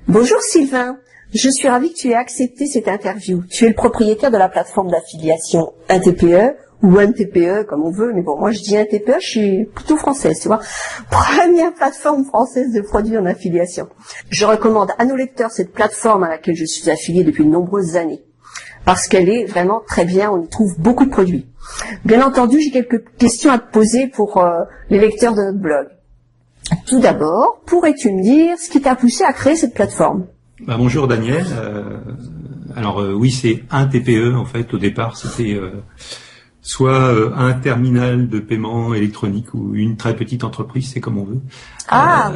Bonjour Sylvain, je suis ravie que tu aies accepté cette interview. Tu es le propriétaire de la plateforme d'affiliation 1TPE ou 1TPE comme on veut, mais bon, moi je dis 1TPE, je suis plutôt française, tu vois. Première plateforme française de produits en affiliation. Je recommande à nos lecteurs cette plateforme à laquelle je suis affiliée depuis de nombreuses années, parce qu'elle est vraiment très bien, on y trouve beaucoup de produits. Bien entendu, j'ai quelques questions à te poser pour les lecteurs de notre blog. Tout d'abord, pourrais-tu me dire ce qui t'a poussé à créer cette plateforme ? Bonjour Daniel. Oui, c'est 1TPE en fait. Au départ, c'était soit un terminal de paiement électronique ou une très petite entreprise, c'est comme on veut.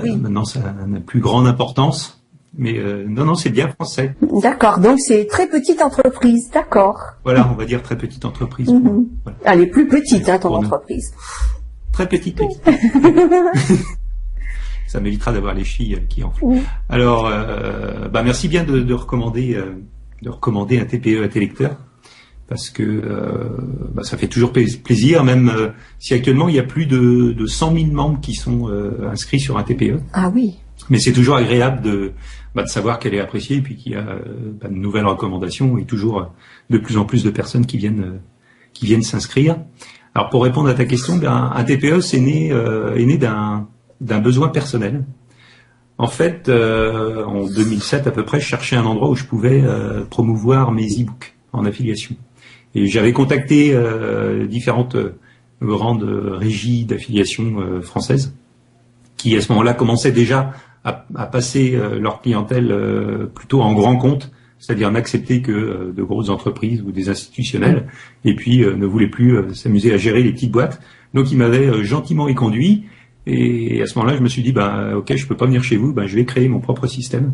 Oui. Maintenant, ça n'a plus grande importance. Mais non, c'est bien français. D'accord, donc c'est très petite entreprise, d'accord. Voilà, on va dire très petite entreprise. Voilà. Elle est plus petite, ton entreprise. Très petite. Ça m'évitera d'avoir les filles qui en font. Alors, merci bien de recommander un TPE à tes lecteurs, parce que ça fait toujours plaisir, même si actuellement il y a plus de 100 000 membres qui sont inscrits sur un TPE. Ah oui. Mais c'est toujours agréable de savoir qu'elle est appréciée et puis qu'il y a de nouvelles recommandations et toujours de plus en plus de personnes qui viennent s'inscrire. Alors pour répondre à ta question, un TPE est né d'un besoin personnel. En fait, en 2007 à peu près, je cherchais un endroit où je pouvais promouvoir mes e-books en affiliation. Et j'avais contacté différentes grandes régies d'affiliation françaises qui à ce moment-là commençaient déjà à passer leur clientèle plutôt en grand compte, c'est-à-dire n'accepter que de grosses entreprises ou des institutionnels, et puis ne voulaient plus s'amuser à gérer les petites boîtes. Donc ils m'avaient gentiment éconduit. Et à ce moment-là, je me suis dit, ok, je peux pas venir chez vous, je vais créer mon propre système.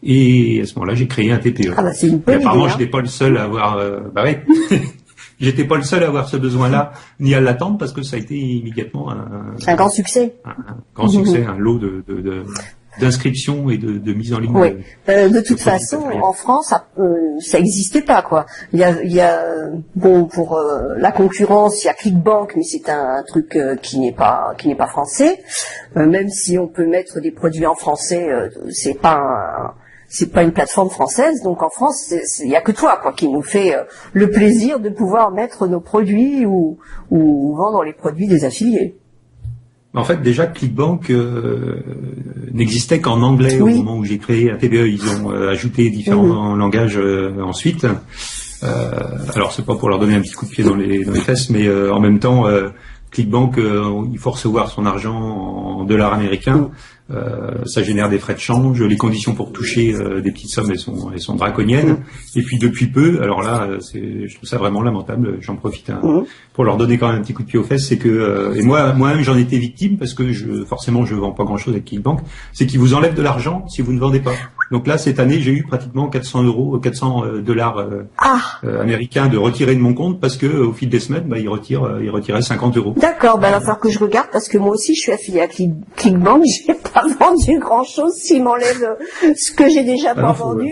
Et à ce moment-là, j'ai créé un TPE. C'est une bonne apparemment, idée, j'étais pas le seul à avoir, j'étais pas le seul à avoir ce besoin-là, ni à l'attendre, parce que ça a été immédiatement un grand succès. Un grand succès, un lot d'inscriptions et de mise en ligne. Oui. De toute façon, en France, ça n'existait pas, quoi. Il y a pour la concurrence, il y a ClickBank, mais c'est un truc qui n'est pas français. Même si on peut mettre des produits en français, c'est pas une plateforme française. Donc en France, il y a que toi, quoi, qui nous fait le plaisir de pouvoir mettre nos produits ou vendre les produits des affiliés. En fait, déjà, ClickBank n'existait qu'en anglais au moment où j'ai créé un TPE. Ils ont ajouté différents langages ensuite. Alors, c'est pas pour leur donner un petit coup de pied dans les fesses, mais en même temps, ClickBank, il faut recevoir son argent en dollars américains. Ça génère des frais de change. Les conditions pour toucher des petites sommes, elles sont draconiennes. Et puis depuis peu, alors là, je trouve ça vraiment lamentable. J'en profite pour leur donner quand même un petit coup de pied aux fesses. C'est que et moi-même j'en étais victime parce que forcément je vends pas grand-chose avec ClickBank. C'est qu'ils vous enlèvent de l'argent si vous ne vendez pas. Donc là, cette année, j'ai eu pratiquement 400 dollars américains de retirer de mon compte parce que au fil des semaines, ils retiraient 50 euros. D'accord, il va falloir que je regarde parce que moi aussi je suis affiliée à ClickBank. J'ai pas vendu grand-chose s'ils m'enlèvent ce que j'ai déjà pas vendu.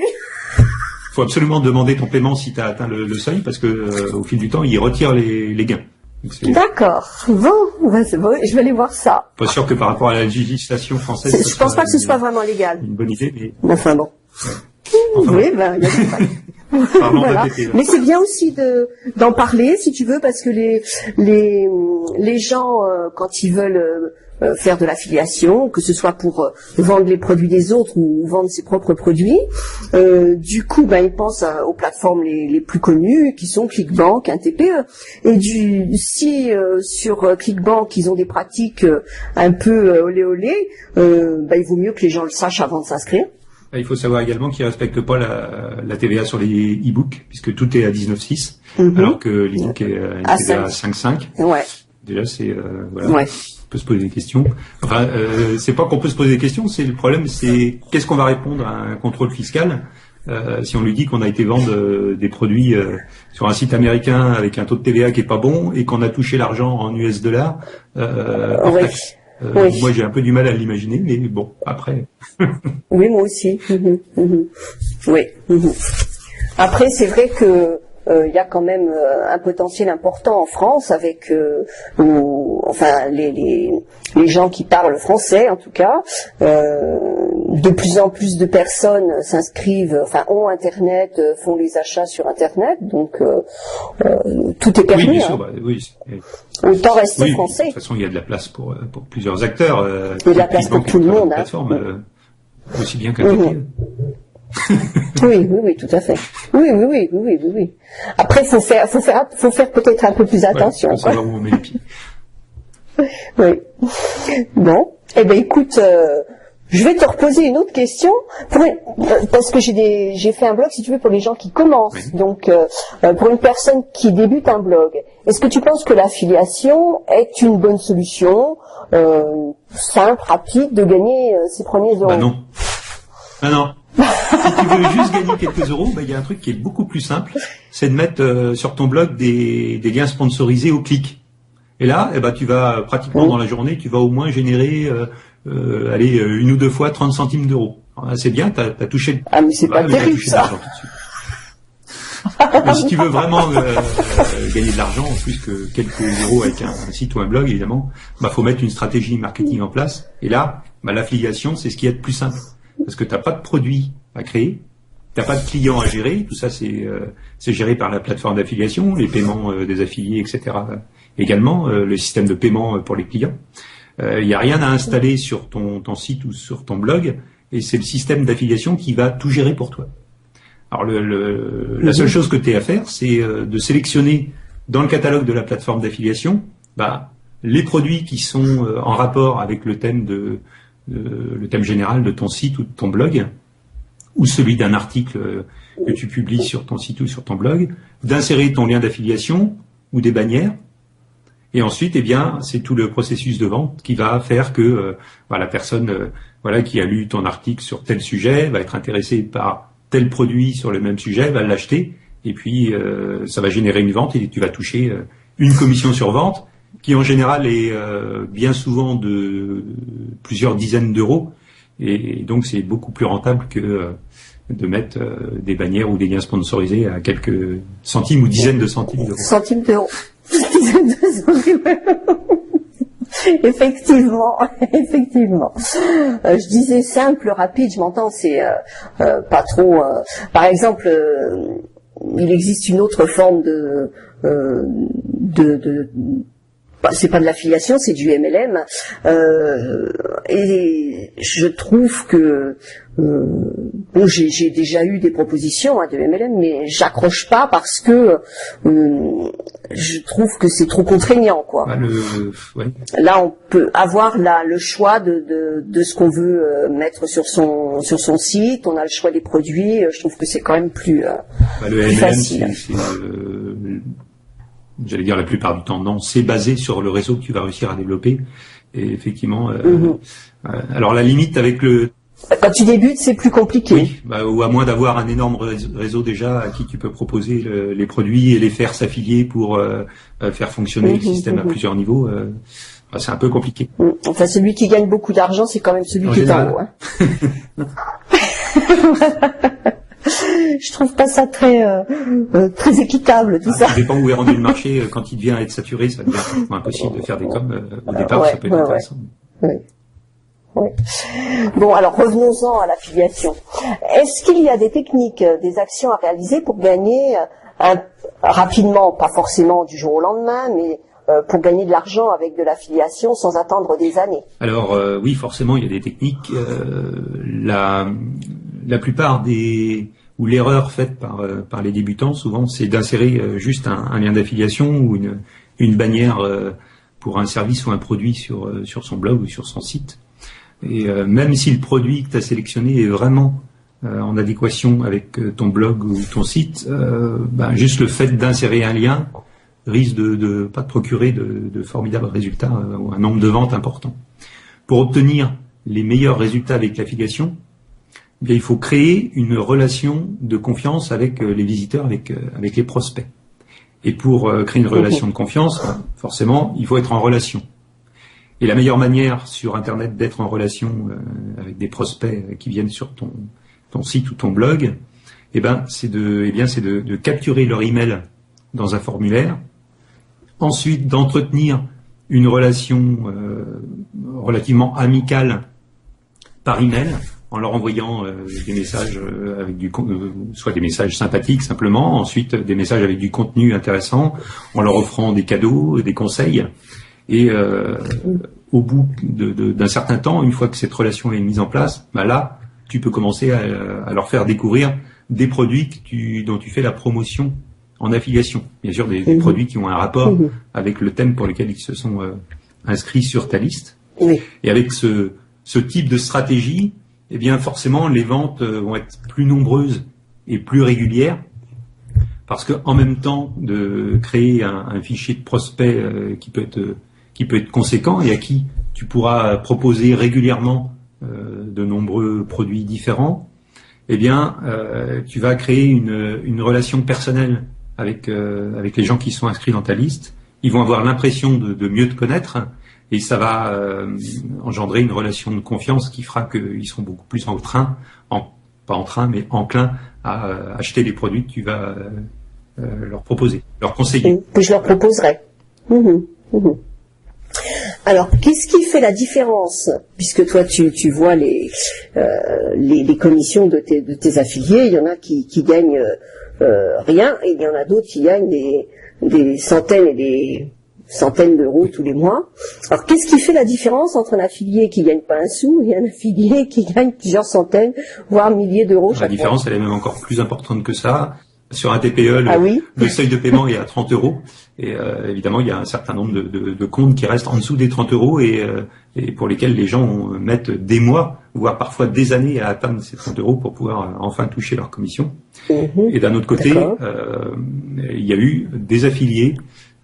Faut absolument demander ton paiement si tu as atteint le seuil parce que au fil du temps, ils retirent les gains. D'accord. Bon, je vais aller voir ça. Pas sûr que par rapport à la législation française. Je pense pas que ce soit vraiment légal. Une bonne idée, mais. Enfin bon. Ouais. Il y a des failles. Voilà. Mais c'est bien aussi d'en parler, si tu veux, parce que les gens, quand ils veulent faire de l'affiliation, que ce soit pour vendre les produits des autres ou vendre ses propres produits, du coup, ils pensent aux plateformes les plus connues, qui sont ClickBank, 1TPE. Et si sur ClickBank, ils ont des pratiques un peu olé, il vaut mieux que les gens le sachent avant de s'inscrire. Il faut savoir également qu'ils ne respectent pas la TVA sur les e-books, puisque tout est à 19,6, alors que l'e-book est à une TVA à 5,5. Ouais. Déjà, voilà. Ouais. On peut se poser des questions. Enfin, c'est pas qu'on peut se poser des questions, le problème, c'est qu'est-ce qu'on va répondre à un contrôle fiscal si on lui dit qu'on a été vendre des produits sur un site américain avec un taux de TVA qui est pas bon et qu'on a touché l'argent en US dollars. Moi, j'ai un peu du mal à l'imaginer, mais bon, après. Oui, moi aussi. Oui. Après, c'est vrai que il y a quand même un potentiel important en France avec les gens qui parlent français en tout cas. de plus en plus de personnes s'inscrivent, enfin ont Internet, font les achats sur Internet, donc tout est permis. Oui, bien sûr, oui. Autant rester français. De toute façon, il y a de la place pour plusieurs acteurs. Il y a de la place pour tout le monde. Plateforme, aussi bien qu'un TPE. Oui, tout à fait. Oui. Après, faut faire peut-être un peu plus attention. Faut savoir où on met les pieds. Oui. Bon. Eh ben, écoute, je vais te reposer une autre question parce que j'ai fait un blog, si tu veux, pour les gens qui commencent. Oui. Donc, pour une personne qui débute un blog, est-ce que tu penses que l'affiliation est une bonne solution, simple, rapide, de gagner ses premiers euros? Bah non. Ah non. Si tu veux juste gagner quelques euros, il y a un truc qui est beaucoup plus simple, c'est de mettre sur ton blog des liens sponsorisés au clic. Et là, tu vas pratiquement dans la journée, tu vas au moins générer, une ou deux fois 30 centimes d'euros. C'est bien, t'as touché. Ah mais c'est pas terrible ça. Mais si tu veux vraiment gagner de l'argent, en plus que quelques euros avec un site ou un blog, évidemment, faut mettre une stratégie marketing en place. Et là, l'affiliation, c'est ce qu'il y a de plus simple. Parce que t'as pas de produit à créer, t'as pas de clients à gérer, tout ça c'est géré par la plateforme d'affiliation, les paiements des affiliés, etc. Également, le système de paiement pour les clients. Il y a rien à installer sur ton site ou sur ton blog, et c'est le système d'affiliation qui va tout gérer pour toi. Alors la seule chose que tu as à faire, c'est de sélectionner dans le catalogue de la plateforme d'affiliation les produits qui sont en rapport avec le thème le thème général de ton site ou de ton blog, ou celui d'un article que tu publies sur ton site ou sur ton blog, d'insérer ton lien d'affiliation ou des bannières, et ensuite, c'est tout le processus de vente qui va faire que la personne qui a lu ton article sur tel sujet va être intéressée par tel produit sur le même sujet, va l'acheter, et puis ça va générer une vente et tu vas toucher une commission sur vente, qui en général est bien souvent de plusieurs dizaines d'euros, et donc c'est beaucoup plus rentable que de mettre des bannières ou des liens sponsorisés à quelques centimes ou dizaines de centimes d'euros. Centimes d'euros. Dizaines de centimes. Effectivement. Je disais simple, rapide, je m'entends, c'est pas trop. Par exemple, il existe une autre forme c'est pas de l'affiliation, c'est du MLM, et je trouve que j'ai déjà eu des propositions de MLM, mais j'accroche pas parce que je trouve que c'est trop contraignant, quoi. Là, on peut avoir le choix de ce qu'on veut mettre sur son site. On a le choix des produits. Je trouve que c'est quand même plus facile. J'allais dire la plupart du temps, non, c'est basé sur le réseau que tu vas réussir à développer. Et effectivement, alors la limite avec quand tu débutes, c'est plus compliqué. Oui, ou à moins d'avoir un énorme réseau déjà à qui tu peux proposer les produits et les faire s'affilier pour faire fonctionner le système à plusieurs niveaux. C'est un peu compliqué. Enfin, celui qui gagne beaucoup d'argent, c'est quand même celui qui est en haut. Je trouve pas ça très équitable, tout ça. Ça dépend où est rendu le marché. Quand il devient à être saturé, ça devient impossible de faire des coms. Au départ, ça peut être intéressant. Oui. Bon, alors revenons-en à l'affiliation. Est-ce qu'il y a des techniques, des actions à réaliser pour gagner rapidement, pas forcément du jour au lendemain, mais pour gagner de l'argent avec de l'affiliation sans attendre des années? Alors oui, forcément, il y a des techniques. La plupart ou l'erreur faite par les débutants, souvent, c'est d'insérer juste un lien d'affiliation ou une bannière pour un service ou un produit sur son blog ou sur son site. Et même si le produit que tu as sélectionné est vraiment en adéquation avec ton blog ou ton site, juste le fait d'insérer un lien risque de pas te procurer de formidables résultats ou un nombre de ventes important. Pour obtenir les meilleurs résultats avec l'affiliation, il faut créer une relation de confiance avec les visiteurs, avec les prospects. Et pour créer une relation de confiance, forcément, il faut être en relation. Et la meilleure manière sur Internet d'être en relation avec des prospects qui viennent sur ton site ou ton blog, c'est de capturer leur email dans un formulaire, ensuite d'entretenir une relation relativement amicale par email, en leur envoyant des messages avec soit des messages sympathiques simplement, ensuite des messages avec du contenu intéressant, en leur offrant des cadeaux, des conseils. Et au bout d'un certain temps, une fois que cette relation est mise en place, bah là, tu peux commencer à leur faire découvrir des produits dont tu fais la promotion en affiliation. Bien sûr, des produits qui ont un rapport avec le thème pour lequel ils se sont inscrits sur ta liste. Oui. Et avec ce type de stratégie, eh bien forcément les ventes vont être plus nombreuses et plus régulières, parce que en même temps de créer un fichier de prospects qui peut être conséquent et à qui tu pourras proposer régulièrement de nombreux produits différents, eh bien tu vas créer une relation personnelle avec les gens qui sont inscrits dans ta liste. Ils vont avoir l'impression de mieux te connaître. Et ça va engendrer une relation de confiance qui fera qu'ils seront beaucoup plus enclins à acheter les produits que tu vas leur proposer, leur conseiller. Que je leur proposerai. Alors, qu'est-ce qui fait la différence, puisque toi tu vois les commissions de tes affiliés, il y en a qui gagnent rien, et il y en a d'autres qui gagnent des centaines et des centaines d'euros tous les mois. Alors, qu'est-ce qui fait la différence entre un affilié qui gagne pas un sou et un affilié qui gagne plusieurs centaines, voire milliers d'euros chaque mois? La différence, elle est même encore plus importante que ça. Sur un TPE, le seuil de paiement est à 30 euros. Et évidemment, il y a un certain nombre de comptes qui restent en dessous des 30 euros et pour lesquels les gens mettent des mois, voire parfois des années à atteindre ces 30 euros pour pouvoir enfin toucher leur commission. Et d'un autre côté, il y a eu des affiliés.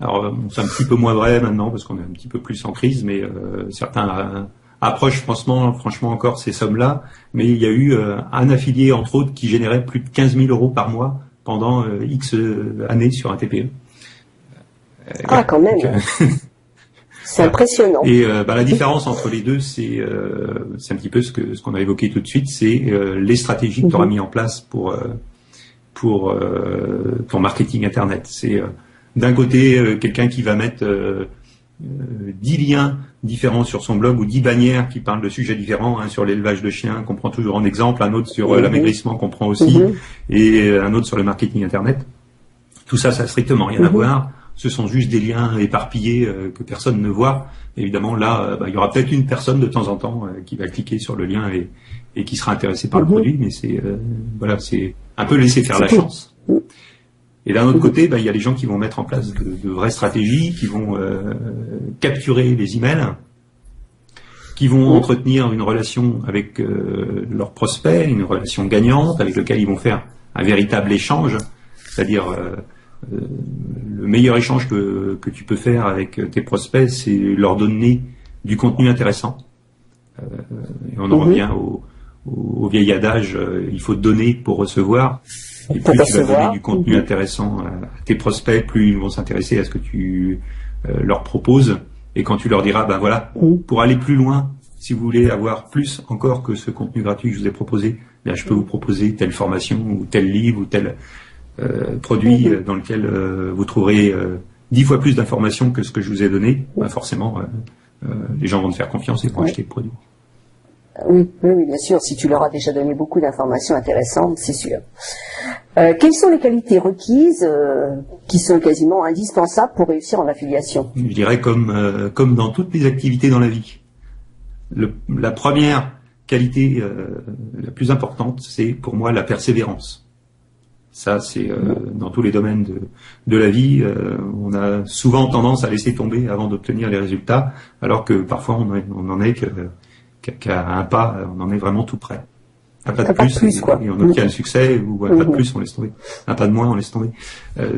Alors, c'est un petit peu moins vrai maintenant parce qu'on est un petit peu plus en crise, mais certains approchent franchement encore ces sommes-là. Mais il y a eu un affilié, entre autres, qui générait plus de 15 000 euros par mois pendant X années sur un TPE. Quand même. C'est impressionnant. Et la différence entre les deux, c'est un petit peu ce qu'on a évoqué tout de suite, c'est les stratégies que tu auras mis en place pour ton marketing Internet. C'est d'un côté quelqu'un qui va mettre 10 liens différents sur son blog ou 10 bannières qui parlent de sujets différents, un sur l'élevage de chiens qu'on prend toujours en exemple, un autre sur l'amaigrissement qu'on prend aussi, et un autre sur le marketing Internet. Tout ça, ça n'a strictement rien à voir. Ce sont juste des liens éparpillés que personne ne voit. Évidemment, là, il y aura peut-être une personne de temps en temps qui va cliquer sur le lien et qui sera intéressée par le produit, mais c'est un peu laisser faire la chance. Et d'un autre côté, il y a les gens qui vont mettre en place de vraies stratégies, qui vont capturer les emails, qui vont entretenir une relation avec leurs prospects, une relation gagnante avec laquelle ils vont faire un véritable échange, c'est-à-dire le meilleur échange que tu peux faire avec tes prospects, c'est leur donner du contenu intéressant. Et on en revient au vieil adage, il faut donner pour recevoir. Et plus tu vas donner du contenu intéressant à tes prospects, plus ils vont s'intéresser à ce que tu leur proposes. Et quand tu leur diras, pour aller plus loin, si vous voulez avoir plus encore que ce contenu gratuit que je vous ai proposé, je peux vous proposer telle formation ou tel livre ou tel produit dans lequel vous trouverez 10 fois plus d'informations que ce que je vous ai donné. Forcément, les gens vont te faire confiance et vont acheter le produit. Oui, bien sûr, si tu leur as déjà donné beaucoup d'informations intéressantes, c'est sûr. Quelles sont les qualités requises qui sont quasiment indispensables pour réussir en affiliation? Je dirais comme dans toutes les activités dans la vie. La première qualité la plus importante, c'est pour moi la persévérance. Ça, c'est dans tous les domaines de la vie. On a souvent tendance à laisser tomber avant d'obtenir les résultats, alors que parfois on en est qu'à un pas, on en est vraiment tout près. Un pas de plus, et on obtient le succès, ou un pas de plus, on laisse tomber. Un pas de moins, on laisse tomber.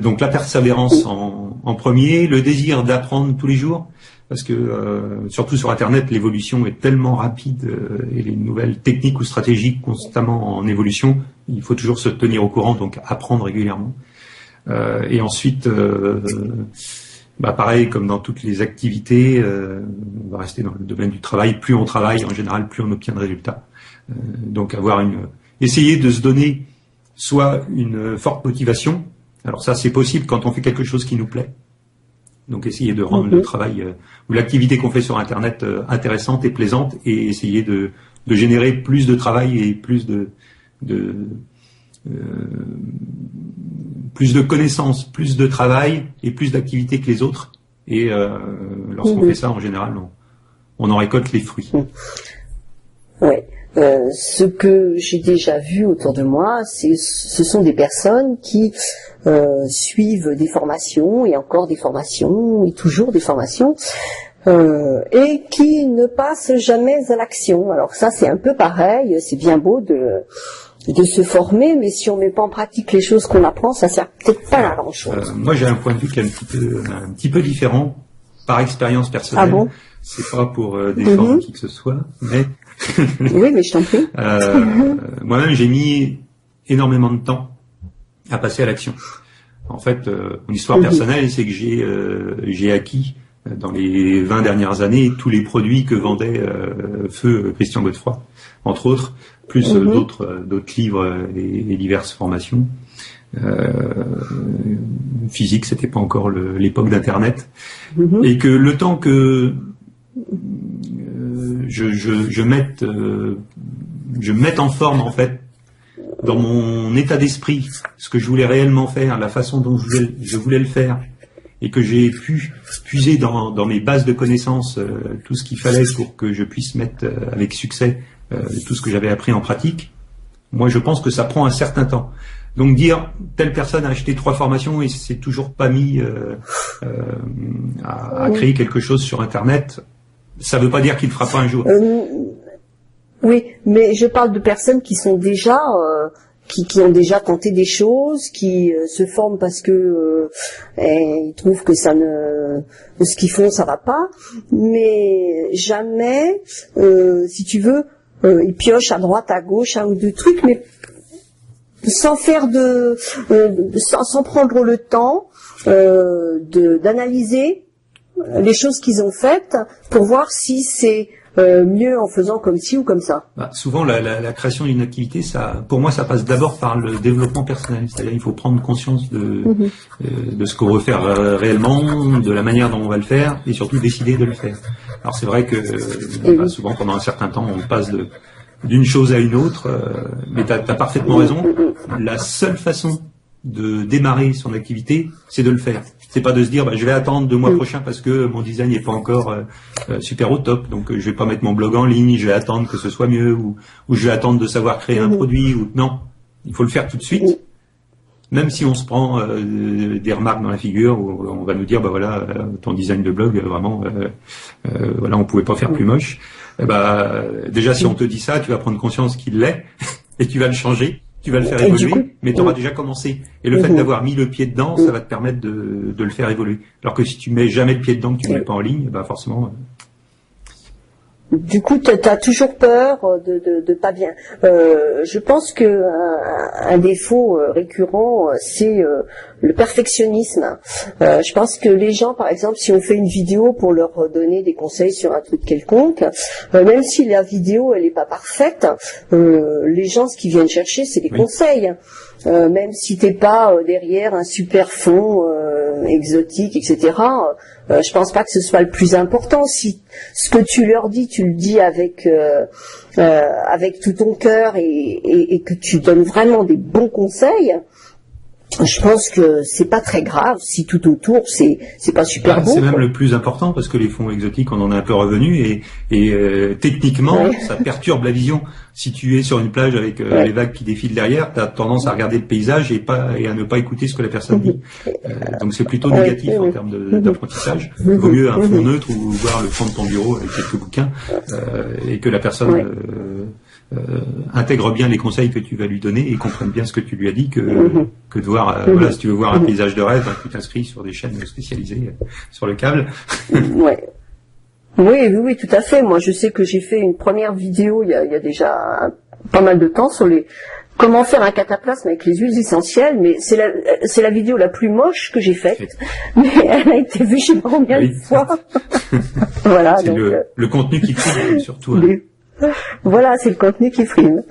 Donc la persévérance en premier, le désir d'apprendre tous les jours, parce que surtout sur Internet, l'évolution est tellement rapide et les nouvelles techniques ou stratégies constamment en évolution, il faut toujours se tenir au courant, donc apprendre régulièrement. Et ensuite, pareil, comme dans toutes les activités, on va rester dans le domaine du travail. Plus on travaille, en général, plus on obtient de résultats. Donc essayer de se donner soit une forte motivation. Alors ça, c'est possible quand on fait quelque chose qui nous plaît. Donc essayer de rendre le travail ou l'activité qu'on fait sur Internet intéressante et plaisante, et essayer de générer plus de travail et plus de connaissances, plus de travail et plus d'activités que les autres. Et lorsqu'on fait ça, en général, on en récolte les fruits. Ouais. Ce que j'ai déjà vu autour de moi, ce sont des personnes qui suivent des formations et encore des formations et toujours des formations et qui ne passent jamais à l'action. Alors ça, c'est un peu pareil. C'est bien beau de se former, mais si on met pas en pratique les choses qu'on apprend, ça sert peut-être pas à grand-chose. Moi, j'ai un point de vue qui est un petit peu différent par expérience personnelle. Ah bon? C'est pas pour défendre qui que ce soit, mais oui, mais je t'en prie. Moi-même, j'ai mis énormément de temps à passer à l'action. En fait, mon histoire personnelle, c'est que j'ai acquis dans les 20 dernières années tous les produits que vendait feu Christian Godefroy, entre autres, plus d'autres livres et diverses formations. Physique, c'était pas encore l'époque d'Internet, et que le temps que je mette en forme, en fait, dans mon état d'esprit, ce que je voulais réellement faire, la façon dont je voulais le faire, et que j'ai pu puiser dans mes bases de connaissances tout ce qu'il fallait pour que je puisse mettre avec succès tout ce que j'avais appris en pratique. Moi, je pense que ça prend un certain temps. Donc dire telle personne a acheté 3 formations et s'est toujours pas mis à créer quelque chose sur Internet, ça veut pas dire qu'il le fera pas un jour. Oui, mais je parle de personnes qui sont déjà qui ont déjà tenté des choses, qui se forment parce que ils trouvent que ce qu'ils font ça va pas, mais jamais, si tu veux, ils piochent à droite, à gauche, un ou deux trucs, mais sans faire sans prendre le temps d'analyser les choses qu'ils ont faites pour voir si c'est mieux en faisant comme ci ou comme ça. Souvent, la création d'une activité, pour moi, ça passe d'abord par le développement personnel. C'est-à-dire, il faut prendre conscience de ce qu'on veut faire réellement, de la manière dont on va le faire, et surtout décider de le faire. Alors, c'est vrai que souvent, pendant un certain temps, on passe d'une chose à une autre, mais t'as parfaitement raison. La seule façon de démarrer son activité, c'est de le faire. C'est pas de se dire, je vais attendre 2 mois prochains parce que mon design n'est pas encore super au top, donc je vais pas mettre mon blog en ligne, je vais attendre que ce soit mieux, ou je vais attendre de savoir créer un produit, ou non. Il faut le faire tout de suite. Même si on se prend des remarques dans la figure, où on va nous dire, voilà, ton design de blog, vraiment, voilà, on pouvait pas faire plus moche. Déjà, si on te dit ça, tu vas prendre conscience qu'il l'est, et tu vas le changer. Tu vas le faire évoluer, mais tu auras déjà commencé. Et le fait d'avoir mis le pied dedans, ça va te permettre de le faire évoluer. Alors que si tu mets jamais le pied dedans, que tu ne mets pas en ligne, forcément... Du coup, t'as toujours peur de pas bien. Je pense que un défaut récurrent, c'est le perfectionnisme. Je pense que les gens, par exemple, si on fait une vidéo pour leur donner des conseils sur un truc quelconque, même si la vidéo elle est pas parfaite, les gens ce qu'ils viennent chercher, c'est des conseils. Même si t'es pas derrière un super fond exotique, etc. Je pense pas que ce soit le plus important. Si ce que tu leur dis, tu le dis avec tout ton cœur et que tu donnes vraiment des bons conseils, je pense que c'est pas très grave si tout autour c'est pas super bon. C'est même le plus important parce que les fonds exotiques, on en est un peu revenu et techniquement ça perturbe la vision. Si tu es sur une plage avec les vagues qui défilent derrière, tu as tendance à regarder le paysage et à ne pas écouter ce que la personne dit. Donc c'est plutôt négatif en termes d'apprentissage. Il vaut mieux un fond neutre ou voir le fond de ton bureau avec quelques bouquins et que la personne intègre bien les conseils que tu vas lui donner et comprenne bien ce que tu lui as dit que de voir, voilà, si tu veux voir un paysage de rêve, tu t'inscris sur des chaînes spécialisées sur le câble. Oui, tout à fait. Moi, je sais que j'ai fait une première vidéo il y a déjà pas mal de temps sur comment faire un cataplasme avec les huiles essentielles, mais c'est la vidéo la plus moche que j'ai faite, mais elle a été vue je sais pas combien de fois. Voilà. C'est le contenu qui prime surtout. Voilà, c'est le contenu qui prime.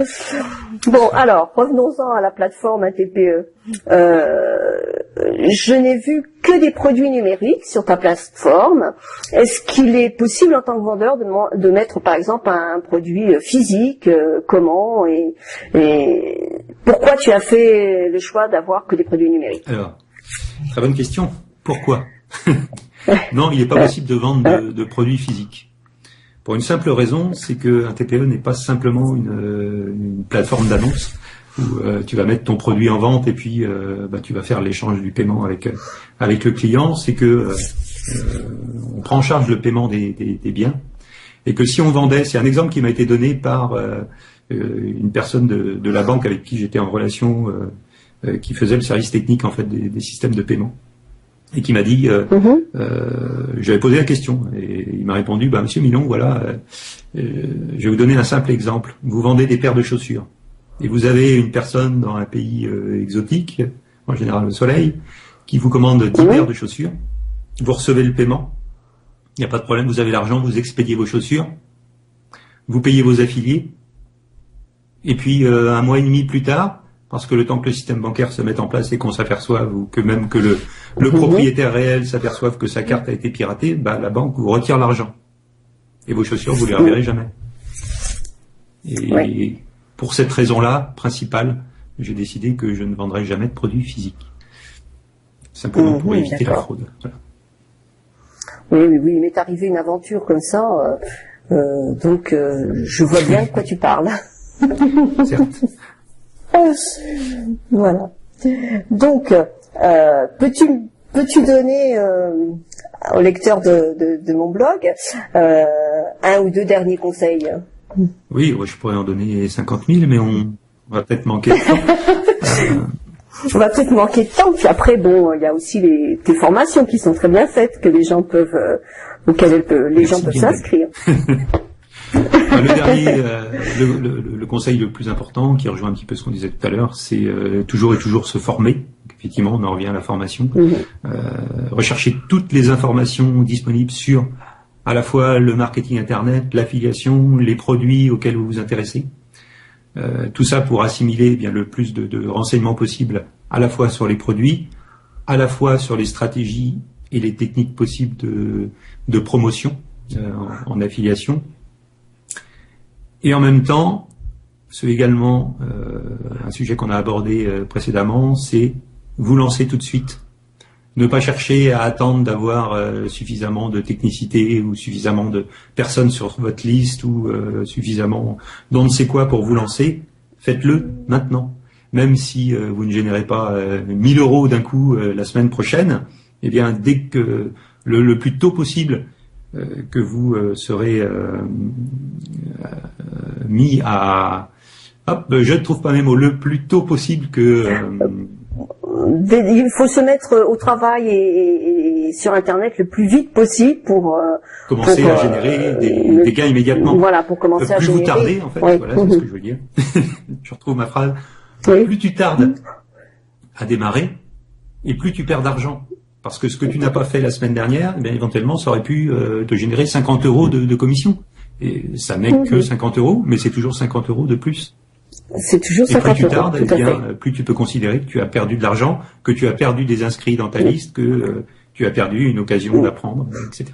Bon, alors, revenons-en à la plateforme ATPE. Je n'ai vu que des produits numériques sur ta plateforme. Est-ce qu'il est possible en tant que vendeur de mettre par exemple un produit physique, comment et pourquoi tu as fait le choix d'avoir que des produits numériques? Alors, très bonne question. Pourquoi? Non, il n'est pas possible de vendre de produits physiques. Pour une simple raison, c'est que un TPE n'est pas simplement une plateforme d'annonce où tu vas mettre ton produit en vente et puis tu vas faire l'échange du paiement avec le client. C'est que on prend en charge le paiement des biens et que si on vendait, c'est un exemple qui m'a été donné par une personne de la banque avec qui j'étais en relation, qui faisait le service technique en fait des systèmes de paiement. Et qui m'a dit, j'avais posé la question, et il m'a répondu, Monsieur Milon, voilà, je vais vous donner un simple exemple. Vous vendez des paires de chaussures, et vous avez une personne dans un pays exotique, en général au soleil, qui vous commande 10 paires de chaussures. Vous recevez le paiement, il n'y a pas de problème, vous avez l'argent, vous expédiez vos chaussures, vous payez vos affiliés, et puis un mois et demi plus tard, parce que le temps que le système bancaire se mette en place et qu'on s'aperçoive, ou que même que le propriétaire réel s'aperçoive que sa carte a été piratée, la banque vous retire l'argent. Et vos chaussures, vous les reverrez jamais. Et pour cette raison-là, principale, j'ai décidé que je ne vendrai jamais de produits physiques. Simplement pour éviter la fraude. Voilà. Oui, il m'est arrivé une aventure comme ça, donc je vois bien de quoi tu parles. Certes. Voilà. Donc, peux-tu donner au lecteur de mon blog un ou deux derniers conseils? Oui, je pourrais en donner 50 000, mais on va peut-être manquer de temps. On va peut-être manquer de temps. Puis après, il y a aussi tes formations qui sont très bien faites, que les gens peuvent, auxquelles les gens peuvent s'inscrire. Le dernier, le conseil le plus important, qui rejoint un petit peu ce qu'on disait tout à l'heure, c'est toujours se former. Donc, effectivement, on en revient à la formation. Rechercher toutes les informations disponibles sur à la fois le marketing internet, l'affiliation, les produits auxquels vous vous intéressez. Tout ça pour assimiler le plus de renseignements possibles, à la fois sur les produits, à la fois sur les stratégies et les techniques possibles de promotion en affiliation. Et en même temps, c'est également un sujet qu'on a abordé précédemment, c'est vous lancer tout de suite. Ne pas chercher à attendre d'avoir suffisamment de technicité ou suffisamment de personnes sur votre liste ou suffisamment d'on ne sait quoi pour vous lancer. Faites-le maintenant. Même si vous ne générez pas 1000 € d'un coup la semaine prochaine, eh bien dès que le plus tôt possible que vous serez mis à... je ne trouve pas mes mots, le plus tôt possible que... Il faut se mettre au travail et sur Internet le plus vite possible pour... commencer à générer des gains immédiatement. Voilà, pour commencer à générer... Plus vous tardez, en fait, voilà, c'est ce que je veux dire. Je retrouve ma phrase. Plus tu tardes à démarrer, et plus tu perds d'argent. Parce que ce que tu n'as pas fait la semaine dernière, éventuellement, ça aurait pu te générer 50 € de commission. Et ça n'est que 50 €, mais c'est toujours 50 € de plus. C'est toujours 50 €. Et plus tu tardes, plus tu peux considérer que tu as perdu de l'argent, que tu as perdu des inscrits dans ta liste, que tu as perdu une occasion d'apprendre, etc.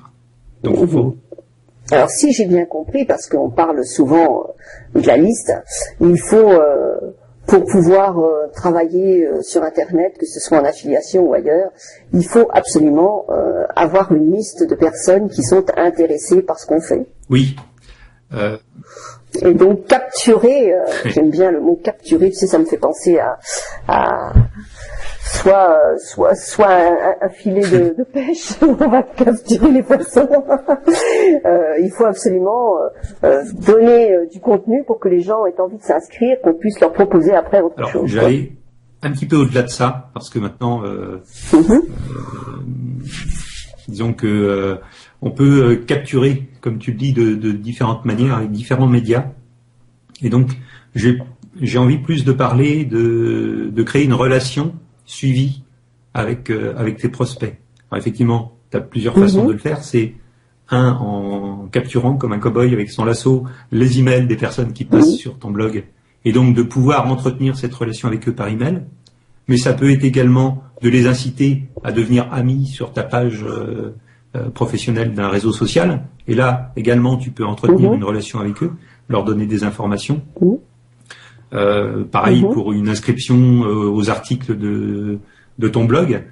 Donc, il faut... Alors, si j'ai bien compris, parce qu'on parle souvent de la liste, il faut... pour pouvoir travailler sur Internet, que ce soit en affiliation ou ailleurs, il faut absolument avoir une liste de personnes qui sont intéressées par ce qu'on fait. Oui. Et donc capturer, j'aime bien le mot capturer, tu sais, ça me fait penser à soit un filet de pêche, on va capturer les poissons. Il faut absolument donner du contenu pour que les gens aient envie de s'inscrire, qu'on puisse leur proposer après autre chose. J'allais un petit peu au-delà de ça, parce que maintenant, disons que on peut capturer, comme tu le dis, de différentes manières, avec différents médias. Et donc, j'ai envie plus de parler de créer une relation suivie avec tes prospects. Alors effectivement, tu as plusieurs façons de le faire. C'est en capturant comme un cow-boy avec son lasso les emails des personnes qui passent sur ton blog, et donc de pouvoir entretenir cette relation avec eux par email. mais ça peut être également de les inciter à devenir amis sur ta page professionnelle d'un réseau social. Et là, également, tu peux entretenir une relation avec eux, leur donner des informations. Pareil pour une inscription aux articles de ton blog,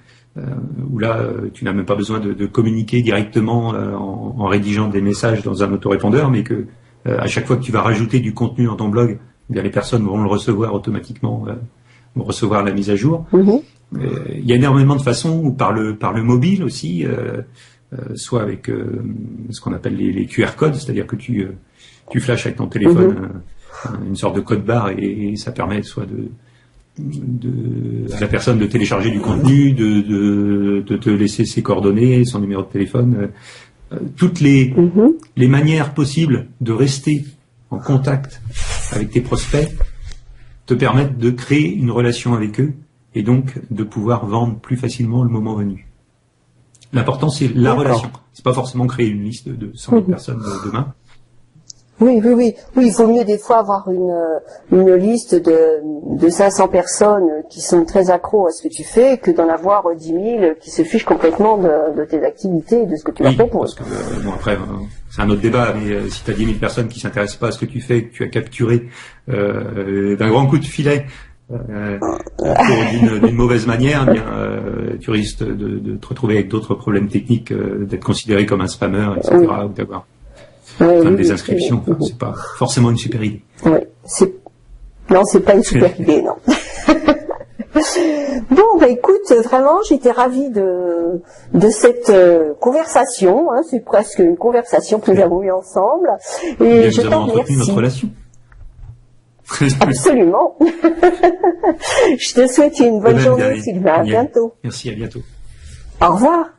où là, tu n'as même pas besoin de communiquer directement en rédigeant des messages dans un autorépondeur, mais que à chaque fois que tu vas rajouter du contenu dans ton blog, eh bien, les personnes vont le recevoir automatiquement, vont recevoir la mise à jour. Il y a énormément de façons, ou par le mobile aussi, soit avec ce qu'on appelle les QR codes, c'est-à-dire que tu flashes avec ton téléphone une sorte de code barre et ça permet soit à la personne de télécharger du contenu, de te laisser ses coordonnées, son numéro de téléphone, toutes les manières possibles de rester en contact avec tes prospects te permettent de créer une relation avec eux et donc de pouvoir vendre plus facilement le moment venu. L'important, c'est la relation. C'est pas forcément créer une liste de 100 000 personnes demain. Oui, il vaut mieux des fois avoir une liste de 500 personnes qui sont très accros à ce que tu fais que d'en avoir 10 000 qui se fichent complètement de tes activités et de ce que tu leur proposes. Parce que, bon, après, c'est un autre débat, mais si tu as 10 000 personnes qui s'intéressent pas à ce que tu fais, que tu as capturé d'un grand coup de filet d'une mauvaise manière, eh bien, tu risques de te retrouver avec d'autres problèmes techniques, d'être considéré comme un spammeur, etc., ou d'avoir des inscriptions. Enfin, c'est pas forcément une super idée. Non, c'est pas une super idée, non. Bon, écoute, vraiment, j'étais ravie de cette conversation. Hein, c'est presque une conversation que nous avons eue ensemble. Et je t'en remercie. Nous avons entretenu notre relation. Absolument. Je te souhaite une bonne journée, Sylvain. À bientôt. Merci, à bientôt. Au revoir.